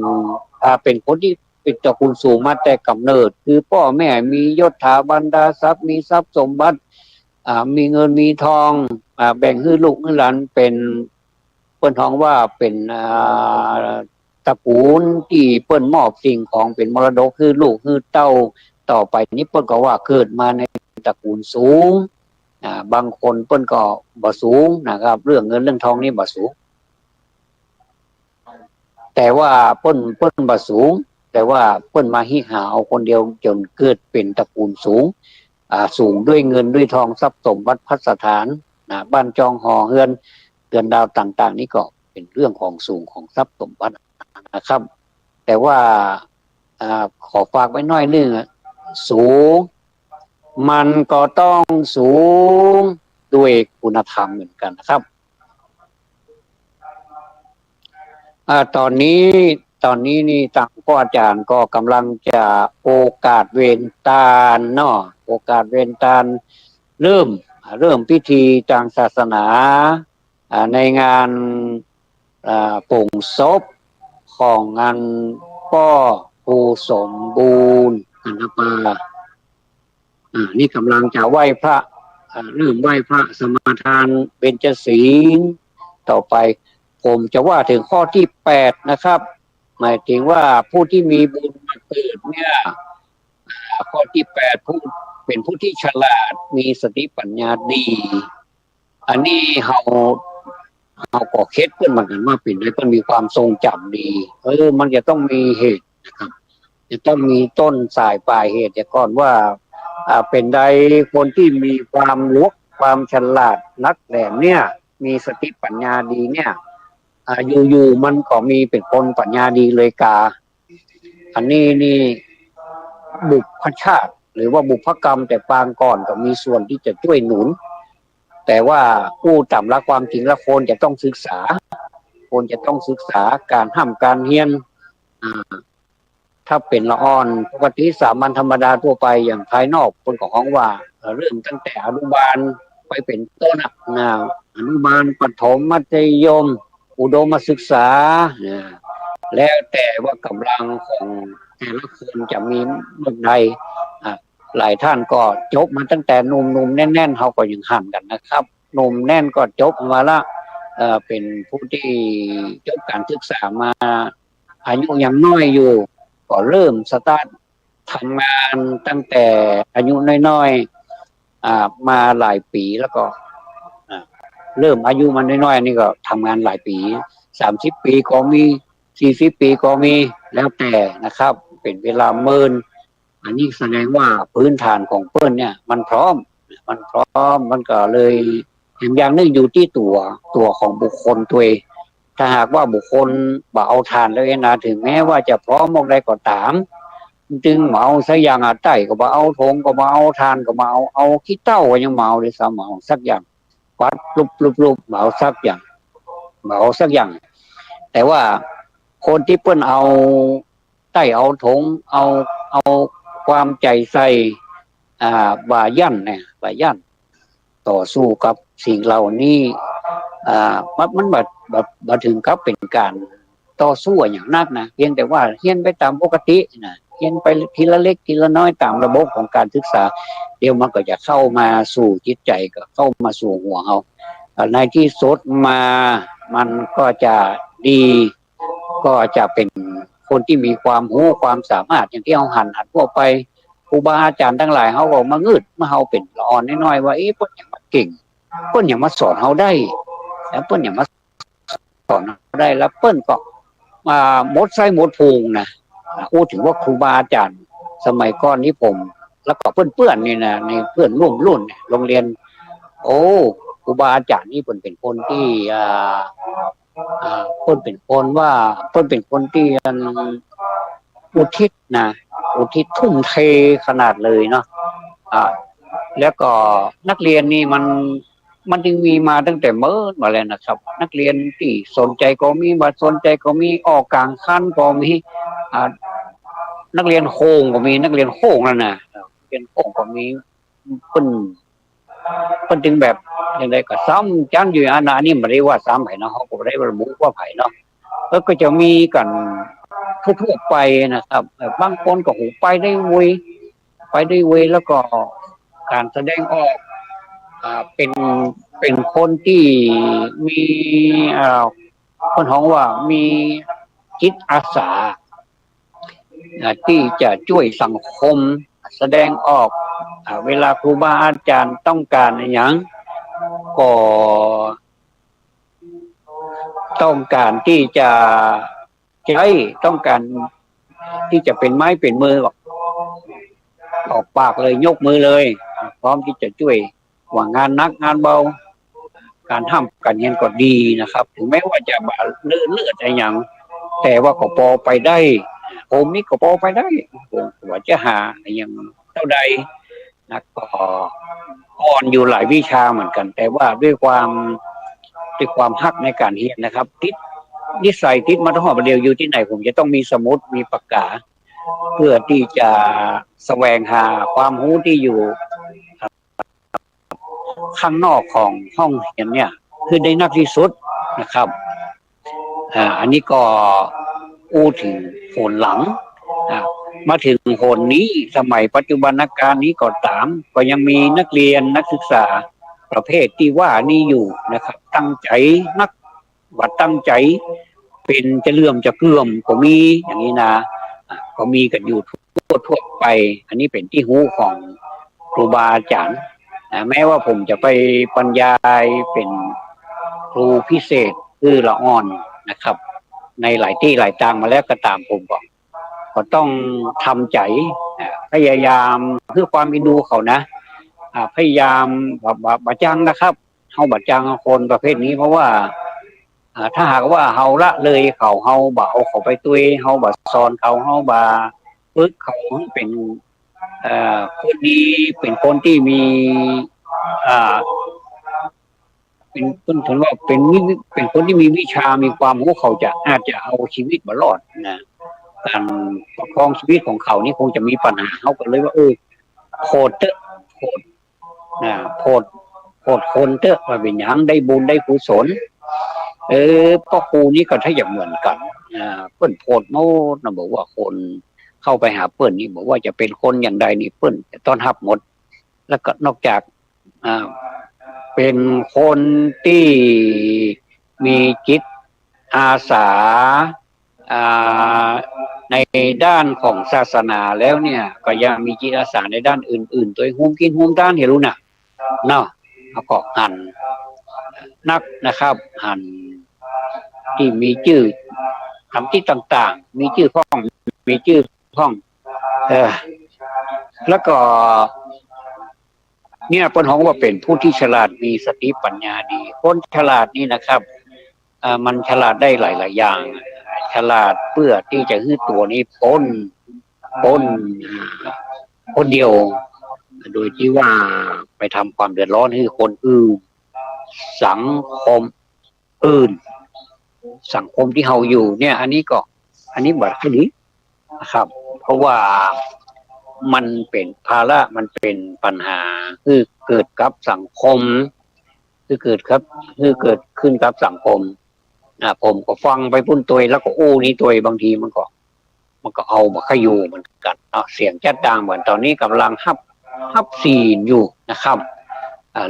เป็นคนที่เป็นตระกูลสูงมาแต่กำเนิดคือพ่อแม่มียศถาบรรดาทรัพย์มีทรัพย์สมบัติมีเงินมีทองแบ่งให้ลูกให้หลานเป็นเปิ้นท้องว่าเป็นตระกูลที่เปิ้นมอบสิ่งของเป็นมรดกคือลูกคือเต้าต่อไปนี้เปิ้นก็ว่าเกิดมาในตระกูลสูงบางคนเปิ้นก็บ่สูงนะครับเรื่องเงินเรื่องทองนี่บ่สูงแต่ว่าเปิ้นบ่สูงแต่ว่าเปิ้นมาหิหาเอาคนเดียวจนเกิดเป็นตระกูลสูงสูงด้วยเงินด้วยทองทรัพย์สมบัติพัสถานบ้านจองหอเฮือนดาวต่างๆนี่ก็เป็นเรื่องของสูงของทรัพย์สมบัตินะครับแต่ว่าขอฝากไว้น้อยนึงสูงมันก็ต้องสูงด้วยคุณธรรมเหมือนกันนะครับตอนนี้นี่ทางพ่ออาจารย์ก็กำลังจะโอกาสเวนตาลเนาะโอกาสเวนตาลเริ่มพิธีทางศาสนาในงานโป่งศพของงานพ่อผู้สมบูรณ์ปานี่กำลังจะไหว้พระเริ่มไหว้พระสมาทานเบญจศีลต่อไปผมจะว่าถึงข้อที่8นะครับหมายถึงว่าผู้ที่มีบุญมาเกิดเนี่ยข้อที่8ผู้เป็นผู้ที่ฉลาดมีสติปัญญาดีอันนี้เราก็เคล็ดเพื่อนมันกันว่าเป็นได้เพื่อนมีความทรงจำดีมันจะต้องมีเหตุนะครับจะต้องมีต้นสายปลายเหตุก่อนว่าเป็นใดคนที่มีความรู้ความฉลาดนักแหลมเนี่ยมีสติปัญญาดีเนี่ยอยู่มันก็มีเป็นคนปัญญาดีเลยกาอันนี้นี่บุพชาติหรือว่าบุพกรรมแต่ปางก่อนก็มีส่วนที่จะช่วยหนุนแต่ว่าผู้ต่ำละความจริงละคนจะต้องศึกษาการห้ามการเฮียนถ้าเป็นละอ่อนปกติสามัญธรรมดาทั่วไปอย่างภายนอกคนของว่าเริ่มตั้งแต่อนุบาลไปเป็นต้นอนุบาลประถมมัธยมอุดมศึกษาแล้วแต่ว่ากำลังของแต่ละคนจะมีเมื่อใดหลายท่านก็จบมาตั้งแต่หนุ่มๆแน่นๆเขาก็ยังห่างกันนะครับหนุ่มแน่นก็จบมาละเป็นผู้ที่จบการศึกษามาอายุยังน้อยอยู่ก็เริ่มสตาร์ททำงานตั้งแต่อายุน้อยๆมาหลายปีแล้วก็เริ่มอายุมันน้อยๆนี่ก็ทำงานหลายปี30 ปีก็มี40 ปีก็มีแล้วแต่นะครับเป็นเวลาเมินอันนี้แสดงว่าพื้นฐานของเปิ้ลเนี่ยมันพร้อมมันก็เลยอย่างนึงอยู่ที่ตัวของบุคคลตัวเองถ้าหากว่าบุคคลบ่เอาทานแล้วนะถึงแม้ว่าจะพร้อมมากใดก็ตามจึงมาเอาสักอย่างใต้ก็มาเอาธงก็มาเอาทานก็มาเอาขี้เต้าก็ยังมาเอาเลยซ้ำเอาสักอย่างวัดลุบมาเอาสักอย่างแต่ว่าคนที่เปิ้นเอาใต้เอาธงเอาความใจใส่บ่ายั่นต่อสู้กับสิ่งเหล่านี้มันแบบถึงกับเป็นการต่อสู้อย่างนักนะเพียงแต่ว่าเฮียนไปตามปกตินะเฮียนไปทีละเล็กทีละน้อยตามระบบของการศึกษาเดี๋ยวมันก็จะเข้ามาสู่จิตใจก็เข้ามาสู่หัวเขา ในที่สุดมามันก็จะดีก็จะเป็นคนที่มีความรู้ความสามารถอย่างที่เราหันทั่วไปครูบาอาจารย์ทั้งหลายเขาบอกมางืดมาเฮาเป็นละอ่อนน้อยๆว่าเพิ่นอย่างมาเก่งเพิ่นอย่างมาสอนเฮาได้แล้วเพิ่นอย่างมาสอนเฮาได้แล้วเพิ่นก็มาหมดไส้หมดพุงนะพูดถึงว่าครูบาอาจารย์สมัยก่อนนี้ผมแล้วก็เพื่อนๆนี่นะในเพื่อนร่วมรุ่นโรงเรียนโอ้ครูบาอาจารย์นี่เพิ่นเป็นคนที่เพิ่นเป็นคนว่าเพิ่นเป็นคนที่อุทิศนะอุทิศทุ่มเทขนาดเลยเนาะแล้วก็นักเรียนนี่มันจึงมีมาตั้งแต่เมื่อมาแล้วนะครับนักเรียนที่สนใจก็มีมาสนใจก็มีออกกลางคันก็มีนักเรียนโค้งก็มีนักเรียนโค้งนั่นน่ะเรียนโค้งก็มีเพิ่นจึงแบบอย่างไรก็ซ้ำจังอยู่อันนี้ไม่ได้ว่าซ้ำไผเนาะเขาก็ไม่ได้ระบุว่าไผเนาะแล้วก็จะมีกันทั่วไปนะครับบางคนก็หูไปได้เวยแล้วก็การแสดงออกเป็นคนที่มีคนของว่ามีจิตอาสาที่จะช่วยสังคมแสดงออกเวลาครูบาอาจารย์ต้องการอย่างก็ต้องการที่จะใช้ต้องการที่จะเป็นไม้เป็นมือออกปากเลยยกมือเลยพร้อมที่จะช่วยว่างานนักงานเบาการทำการเงินก็ดีนะครับถึงแม้ว่าจะบาเลือดอะไรอย่างแต่ว่าก็พอไปได้ผมนี่ก็พอไปได้ว่าจะหาอย่างเท่าใดนะก็อ่อนอยู่หลายวิชาเหมือนกันแต่ว่าด้วยความฮักในการเรียนนะครับติดนิสัยติดมาทั้งหมดเดียวอยู่ที่ไหนผมจะต้องมีสมุดมีปากกาเพื่อที่จะแสวงหาความรู้ที่อยู่ข้างนอกของห้องเรียนเนี่ยคือได้นักที่สุดนะครับอันนี้ก็อู้ถึงโหนหลังมาถึงโหนนี้สมัยปัจจุบันการนี้ก็ตามก็ยังมีนักเรียนนักศึกษาประเภทที่ว่านี่อยู่นะครับตั้งใจนักว่าตั้งใจเป็นจะเลื่อมจะเกลื่อมก็มีอย่างนี้นะก็มีกันอยู่ทั่วไปอันนี้เป็นที่หูของครูบาอาจารย์แม้ว่าผมจะไปบรรยายเป็นครูพิเศษคือละอ่อนนะครับในหลายที่หลายทางมาแล้วก็ตามผมก็ต้องทำใจพยายามเพื่อความอินดูเขานะพยายามบะจังนะครับเฮาบะจังคนประเภทนี้เพราะว่าถ้าหากว่าเฮาละเลยเขาเฮาบ่เอาเขาไปตุ้ยเฮาบ่สอนเขาเฮาบ่ฝึกเขาเป็นคนดีเป็นคนที่มีเป็นต้นถึงว่าเป็นคนที่มีวิชามีความรู้เขาจะอาจจะเอาชีวิตมารอดนะการประคองชีวิตของเขานี่คงจะมีปัญหาเขาก็เลยว่าโคตรเตอะโคตรโคตรคนเตอะมาเป็นอย่างได้บุญได้กุศลพ่อครูนี่ก็ถ้าอย่างเหมือนกันเปิ้นโพดโน้นะบอกว่าคนเข้าไปหาเปิ้นนี่บอกว่าจะเป็นคนอย่างใดนี่เปิ้นจะต้อนรับหมดแล้วก็นอกจากเป็นคนที่มีจิตอาสาในด้านของศาสนาแล้วเนี่ยก็ยังมีจิตอาสาในด้านอื่นๆตัวหุมกินหุมด้านเห็นรู้นะเนาะแล้วก็หันนักนะครับหันที่มีชื่อคำที่ต่างๆมีชื่อพ้องมีชื่อพ้องแล้วก็เนี่ยปนของว่าเป็นผู้ที่ฉลาดมีสติปัญญาดีคนฉลาดนี่นะครับมันฉลาดได้หลายๆอย่างฉลาดเพื่อที่จะให้ตัวนี้พ้นคนเดียวโดยที่ว่าไปทำความเดือดร้อนให้คนอื่นสังคมอื่นสังคมที่เราอยู่เนี่ยอันนี้แบบนี้นะครับเพราะว่ามันเป็นภาระมันเป็นปัญหาคือเกิดกับสังคมคือเกิดขึ้นกับสังคมผมก็ฟังไปพุ่นตัวแล้วก็นี่ตัวบางทีมันก็เอามาขยูเหมือนกันเนาะเสียงจัดดังเหมือนตอนนี้กำลังฮับซีนอยู่นะครับ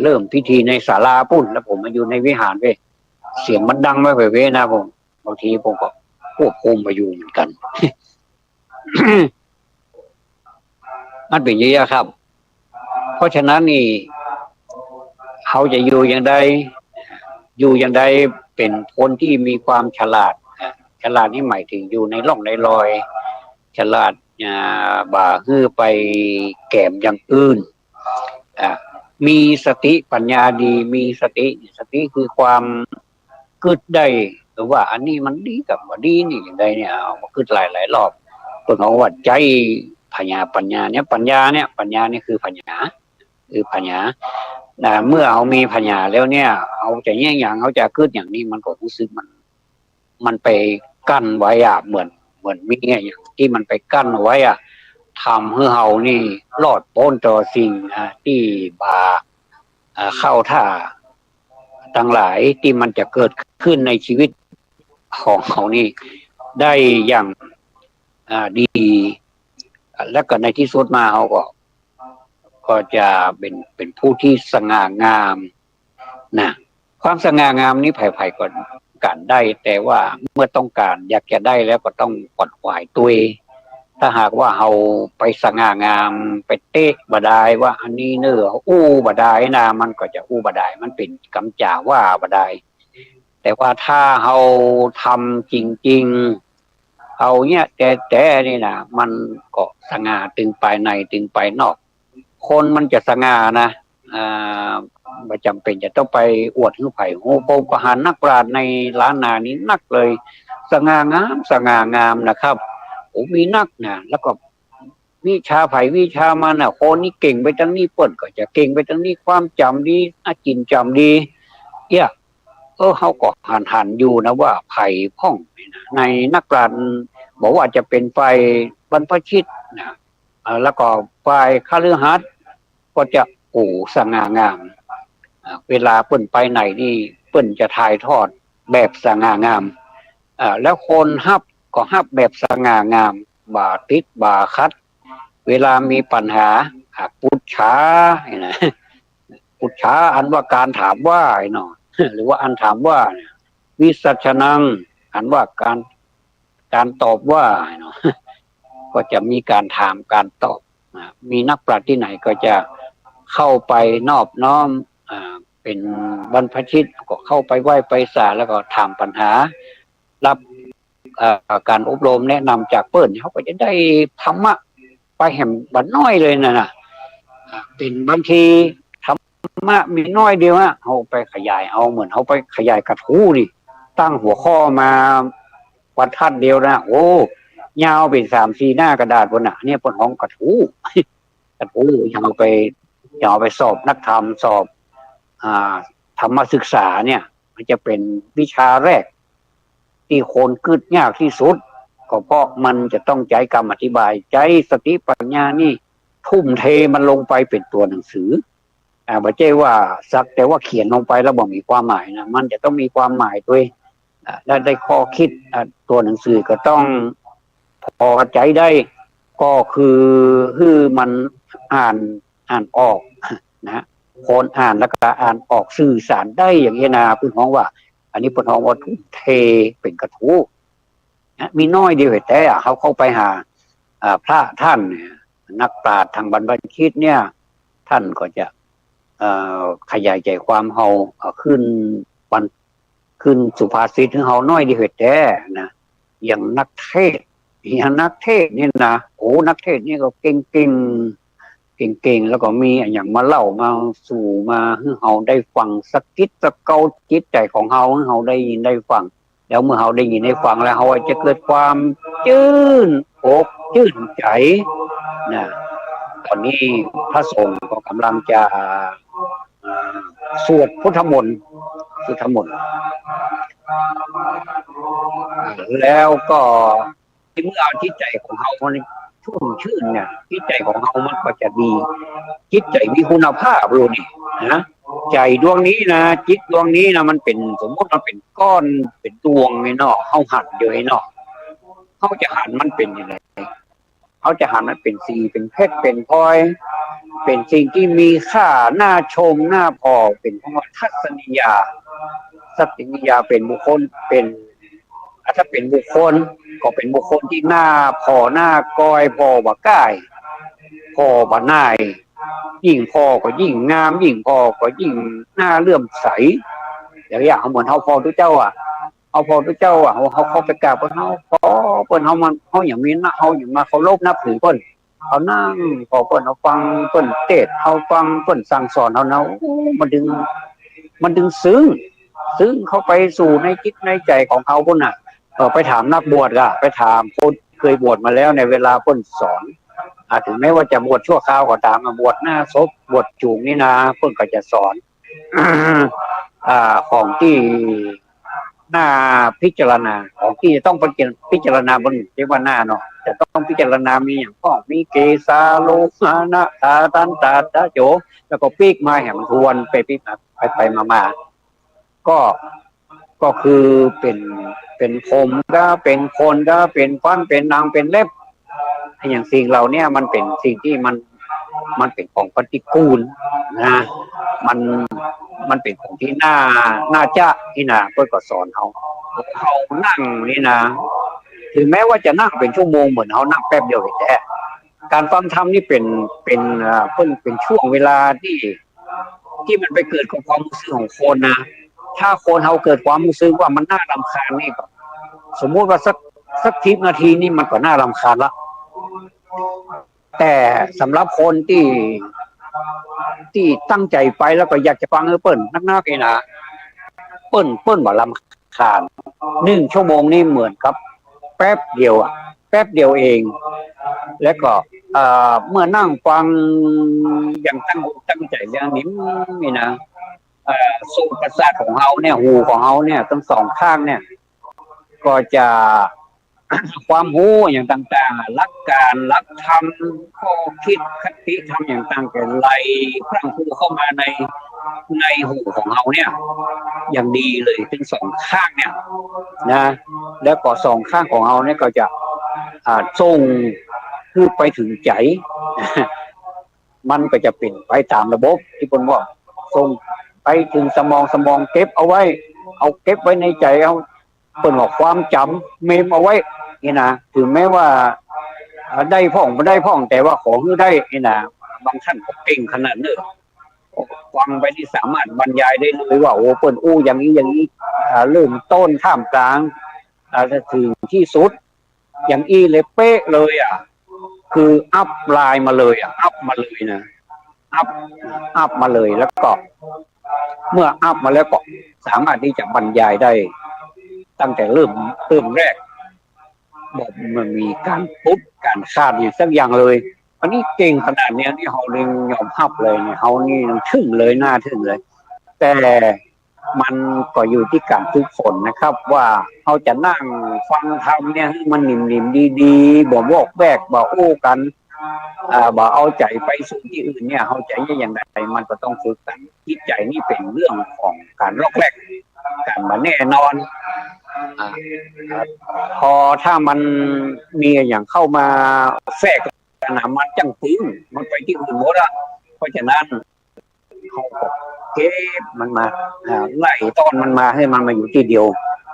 เริ่มพิธีในศาลาปุ้นแล้วผมมาอยู่ในวิหารเว้ยเสียงมันดังไม่ไปเว้ยนะผมบางทีผมก็ควบคุมมาอยู่เหมือนกัน มันเป็นอย่างนี้ครับเพราะฉะนั้นนี่เขาจะอยู่อย่างใดเป็นคนที่มีความฉลาดนี่หมายถึงอยู่ในร่องในรอยฉลาดบ่าฮื้อไปแก้มอย่างอื่นมีสติปัญญาดีมีสติคือความกึดได้หรือว่าอันนี้มันดีกับว่าดีนี่อย่างใดเนี่ยเอามากึดหลายรอบตัวของว่าใจปัญญาเนี่ยคือปัญญาเมื่อเอามีปัญญาแล้วเนี่ยเอาจะแย่งอย่างเขาจะกึดอย่างนี้มันก็รู้สึกมันไปกั้นไว้เหมือนมีอย่างที่มันไปกั้นไว้ทำให้เฮานี่รอดพ้นต่อสิ่งที่บาเข้าท่าทั้งหลายที่มันจะเกิดขึ้นในชีวิตของเขานี่ได้อย่างดีและก็ในที่สุดมาเขาก็จะเป็นผู้ที่สง่างามนะความสง่างามนี้ไผ่ๆก็การได้แต่ว่าเมื่อต้องการอยากจะได้แล้วก็ต้องขวนขวายตัวถ้าหากว่าเราไปสง่างามไปเตะบดายว่าอันนี้เนื้ออู้บดายนะมันก็จะอู้บดายมันเป็นกำจ่าว่าบดายแต่ว่าถ้าเราทำจริงๆเอาเนี่ยแต่นี่นะมันก็สง่าตึงไปในตึงไปนอกคนมันจะสง่านะไม่จำเป็นจะต้องไปอวดหื้อไผ่โอ้โหประหารนักปราชญ์ในล้านนานี้นักเลยสง่างามนะครับโอ้มีนักนะแล้วก็วิชาไผ่วิชามันน่ะคนนี้เก่งไปทั้งนี้เปิ้นก็จะเก่งไปทั้งนี้ความจำดีจินจำดีเขาก็หันอยู่นะว่าไผ่พ่องในนักปราชญ์บอกว่าจะเป็นไฟบรรพชิตนะแล้วก็ไฟคฤหัสถ์ก็จะสง่างามเวลาเปิ้นไปไหนนี่เปิ้นจะถ่ายทอดแบบสง่างามแล้วคนฮับก็ฮับแบบสง่างามบ่าติดบ่าคัดเวลามีปัญหาปุจฉาปุจฉาอันว่าการถามว่าเนาะหรือว่าอันถามว่าวิสัชนังอันว่าการตอบว่าเนาะก็จะมีการถามการตอบมีนักปราชญ์ที่ไหนก็จะเข้าไปนอบน้อมเป็นบรรพชิตก็เข้าไปไหว้ไปศาลแล้วก็ถามปัญหารับการอบรมแนะนำจากเปิ้นเขาก็จะได้ธรรมะไปแห่งบัดน้อยเลยนะเป็นบางทีธรรมะมีน้อยเดียวเอาไปขยายเอาเหมือนเขาไปขยายกระทู้ดิตั้งหัวข้อมาบรรทัดเดียวนะโอ้ยาวเป็น3-4 หน้ากระดาษบนเนี่ยเป็นของกระทู้ยังเอาไปสอบนักธรรมสอบธรรมศึกษาเนี่ยมันจะเป็นวิชาแรกที่คนกึดยากที่สุดก็เพราะมันจะต้องใจกรรมอธิบายใจสติปัญญานี่ทุ่มเทมันลงไปเป็นตัวหนังสือไม่ใช่ว่าสักแต่ว่าเขียนลงไปแล้วบอกมีความหมายนะมันจะต้องมีความหมายด้วยได้ข้อคิดตัวหนังสือก็ต้องพอใจได้ก็คือมันอ่านออกนะคนอ่านแล้วก็อ่านออกสื่อสารได้อย่างนี้นะเพื่อนพ้องว่าอันนี้เพื่อนพ้องว่าทุ่มเทเป็นกระทู้มีน้อยเดียวแต่เขาเข้าไปหาพระท่านนักปราชญ์ทางบรรพชิตเนี่ยท่านก็จะขยายใจความเฮาขึ้นสุภาษิตถึงเฮาน้อยเดียวแต่นะอย่างนักเทศนี่นะนักเทศนี่ก็เก่งแล้วก็มีอย่างมาเล่ามาสู่มาให้เฮาได้ฟังสักจิตสักเกาจิตใจของเฮาให้เฮาได้ยินได้ฟังแล้วเมื่อเฮาได้ยินได้ฟังแล้วเฮาจะเกิดความชื่นอกชื่นใจนะตอนนี้พระสงฆ์ก็กำลังจะสวดพุทธมนต์แล้วก็เมื่อจิตใจของเฮามันชุ่มชื่นเนี่ยจิตใจของเฮามันก็จะดีจิตใจมีคุณภาพรู้นี่นะใจดวงนี้นะจิตดวงนี้นะมันเป็นสมมติมันเป็นก้อนเป็นดวงไอ้เนาะเฮาหันอยู่ไอ้เนาะเฮาจะหันมันเป็นยังไง เขาจะหันมันเป็นสีเป็นเพชรเป็นพลอยเป็นสิ่งที่มีค่าน่าชมน่าพอเป็นคำว่าทัศนียาทัศนียาเป็นบุคคลเป็นถ้าเป็นบุคคลก็เป็นบุคคลที่หน้าพอหน้ากอยพอบ่ก้ายพอบ่นายยิ่งพอก็ยิ่งงามยิ่งพอก็ยิ่งหน้าเลื่อมใสอย่างเหมือนเฮาพอทุกเจ้าเอาพอทุกเจ้าเขาเข้าไปกราบเพิ่นเฮาพอเพิ่นเฮามันเฮาอย่างมีนะเฮาอย่างมาเคารพนับถือเพิ่นเขานั่งพอเพิ่นเฮาฟังเพิ่นเทศน์เฮาฟังเพิ่นสั่งสอนเฮาเนาะมันดึงซึ้งเข้าไปสู่ในจิตในใจของเขาพุ่นน่ะไปถามนักบวชก็ไปถามคนเคยบวชมาแล้วในเวลาเพิ่นสอนถึงแม้ว่าจะบวชชั่วคราวก็ตามบวชหน้าศพบวชจูงนี่นะเพิ่นก็จะสอนของที่น่าพิจารณาของที่จะต้องพิจารณาบนเรียกว่าหน้าเนาะจะต้องพิจารณามีอย่างก็มีเกสาโลมานะตาตันตาตาโจแล้วก็ปีกมาแห่งทวนไปปีกไปมาก็คือเป็นผมก็เป็นคนก็เป็นฟันเป็นนางเป็นเล็บอย่างสิ่งเหล่านี้มันเป็นสิ่งที่มันเป็นของปฏิกูลนะมันเป็นของที่น่าจะที่น่าเพื่อก็สอนเขานั่งนี่นะถึงแม้ว่าจะนั่งเป็นชั่วโมงเหมือนเขานั่งแป๊บเดียวแต่การฟังธรรมนี่เป็นช่วงเวลาที่มันไปเกิดกับความรู้สึกของคนนะถ้าคนเขาเกิดความรู้สึกว่ามันน่ารำคาญนี่ก็สมมุติว่าสัก10 นาทีนี่มันก็น่ารำคาญละแต่สำหรับคนที่ตั้งใจไปแล้วก็อยากจะฟังเปิ้ลนักๆเองนะเปิ้ลบ่รำคาญ1 ชั่วโมงนี่เหมือนกับแป๊บเดียวเองแล้วก็เมื่อนั่งฟังอย่างตั้งใจอย่างนี้นี่นะสูตรประสาทของเขาเนี่ยหูของเขาเนี่ยทั้งสองข้างเนี่ยก็จะความรู้อย่างต่างๆหลักการหลักธรรมข้อคิดคติธรรมอย่างต่างๆไหลพรั่งพรูเข้ามาในหูของเราเนี่ยอย่างดีเลยทั้งสองข้างเนี่ยนะแล้วก็สองข้างของเราเนี่ยก็จะส่งคือไปถึงใจมันก็จะเป็นไปตามระบบที่ผมบอกส่งไปถึงสมองเก็บเอาไว้เก็บไว้ในใจเอาเปิดบอกความจำเมมเอาไว้นี่นะถึงแม้ว่าได้พ่องไม่ได้พ่องแต่ว่าของได้นี่นะบางท่านก็เก่งขนาดนี้ฟังไปที่สามารถบรรยายได้เลยว่าโอ้เปิดอู้อย่างนี้เริ่มต้นท่ามกลางถึงที่สุดอย่างเลยเป๊ะเลยคืออัพไลน์มาเลยอัพมาเลยนะอัพมาเลยแล้วก็เมื่ออัพมาแล้วก็สามารถที่จะบรรยายได้ตั้งแต่เริ่มแรกบอกมันมีการปุ๊บการคาดอยู่สักอย่างเลยอันนี้เก่งขนาดนี้นี่เขาเรียนยอมรับเลยเนี่ยเขานี่ทึ่งเลยน่าทึ่งเลยแต่มันก็อยู่ที่การฝึกฝนนะครับว่าเขาจะนั่งฟังธรรมเนี่ยมันนิ่มๆดีๆบอกวอกแวกบอกโอ้กันบอกเอาใจไปสู่ที่อื่นเนี่ยเอาใจอย่างไรมันก็ต้องฝึกกันจิตใจนี่เป็นเรื่องของการลอกแรกการมาแน่นอนพอถ้ามันมีอย่างเข้ามาแทรกกันมันจังตึงมันไปที่อื่นหมดเพราะฉะนั้นเขาเก็บมันมาไล่ต้อนมันมาให้มันมาอยู่ที่เดียว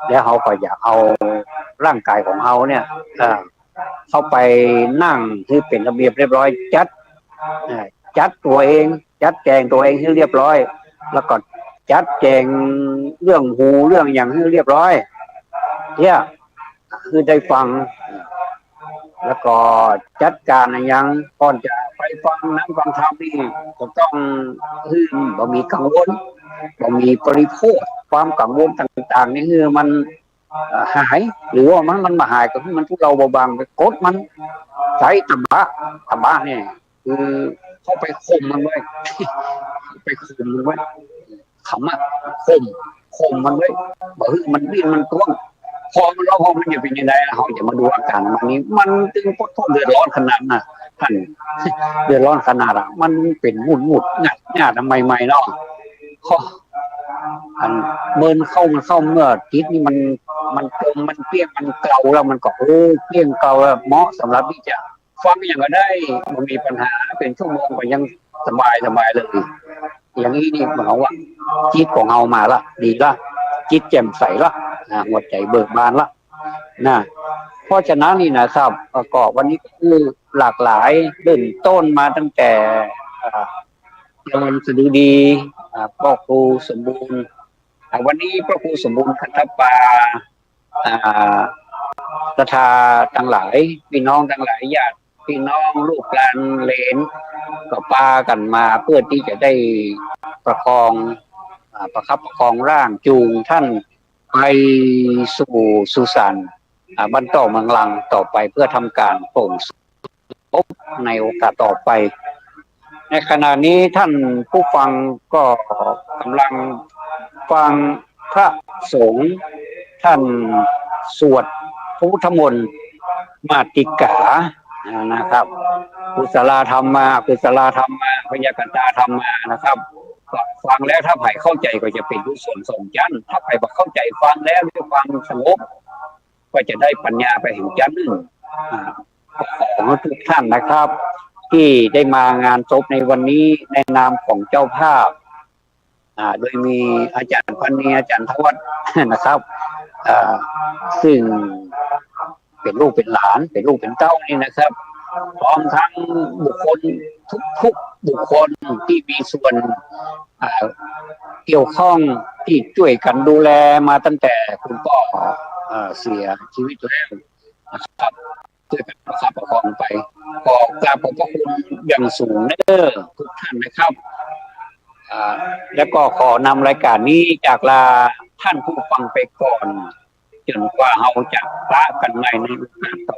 แล้วเขาก็อยากเอาร่างกายของเขาเนี่ยเข้าไปนั่งที่เป็นระเบียบเรียบร้อยจัดตัวเองจัดแจงตัวเองให้เรียบร้อยแล้วก็จัดแจงเรื่องหูเรื่องอย่างให้เรียบร้อยเนี่ยคือได้ฟังแล้วก็จัดการอย่างก่อนจะไปฟังนั่งฟังธรรมนี่ก็ต้องบ่มีกังวลบ่มีปริโภคความกังวลต่างๆนี่คือมันหายหรือว่ามันมาหายก็คือมันทุเราเบาบางไปกดมันใช้ธรรมะเนี่ยคือเข้าไปข่มมันไว้ไปข่มมันไว้ขำข่มมันไว้บอกมันดิ้นมันกว้างพอมันอยู่เป็นยังไงเขาจะมาดูอาการมันนี้มันจึงพ้นเดือดร้อนขนาดน่ะท่านเดือดร้อนขนาดมันเป็นหมุดหน้าทำไมใหม่เนาะเมินเข้าเมื่อจิตนี่มันกลมมันเปี้ยงมันเกลาแล้วมันก็เปี้ยงเกลาเหมาะสำหรับที่จะ ฟังอย่างก็ได้มันมีปัญหาเป็นชั่วโมงก็ยังสบายเลยอย่างนี้นี่เหมาว่าจิตของเรามาละดีละจิตแจ่มใสละหัวใจเบิกบานละนะเพราะฉะนั้นนี่นะครับก็วันนี้คือหลากหลายเริ่มต้นมาตั้งแต่เจริญสดุดีพ่อครูสมบูรณ์วันนี้พระครูสมบูรณ์คันธปาศรัทธาทั้งหลายพี่น้องทั้งหลายญาติพี่น้องลูกหลานเหลนก็ปากันมาเพื่อที่จะได้ประคองประคับประคองร่างจูงท่านไปสู่สุสานบรรเทาเมืองลังต่อไปเพื่อทำการโปร่งสุขในโอกาสต่อไปในขณะนี้ท่านผู้ฟังก็กำลังฟังพระสงฆ์ท่านสวดพุทธมนต์มาติกานะครับกุศลธรรมมากุศลธรรมมาพยากตาธรรมมานะครับฟังแล้วถ้าใครเข้าใจก็จะเป็นกุศลสมจันทร์ถ้าใครบอกเข้าใจฟังแล้วด้วยความสงบก็จะได้ปัญญาไปเห็นจันทร์ของทุกท่านนะครับที่ได้มางานศพในวันนี้ในนามของเจ้าภาพโดยมีอาจารย์พันนีอาจารย์ทวัฒน์นะครับซึ่งเป็นลูกเป็นหลานเป็นลูกเป็นเต้านี่นะครับพร้อมทั้งบุคคลทุกบุคคลที่มีส่วนเกี่ยวข้องที่ช่วยกันดูแลมาตั้งแต่คุณพ่อเสียชีวิตแล้วนะครับช่วยกันประคับประคองไปขอกราบขอบพระคุณอย่างสูงทุกท่านนะครับแล้วก็ขอนำรายการนี้จากลาท่านผู้ฟังไปก่อนจนกว่าเราจะพบกันใหม่ในโอกาสต่อ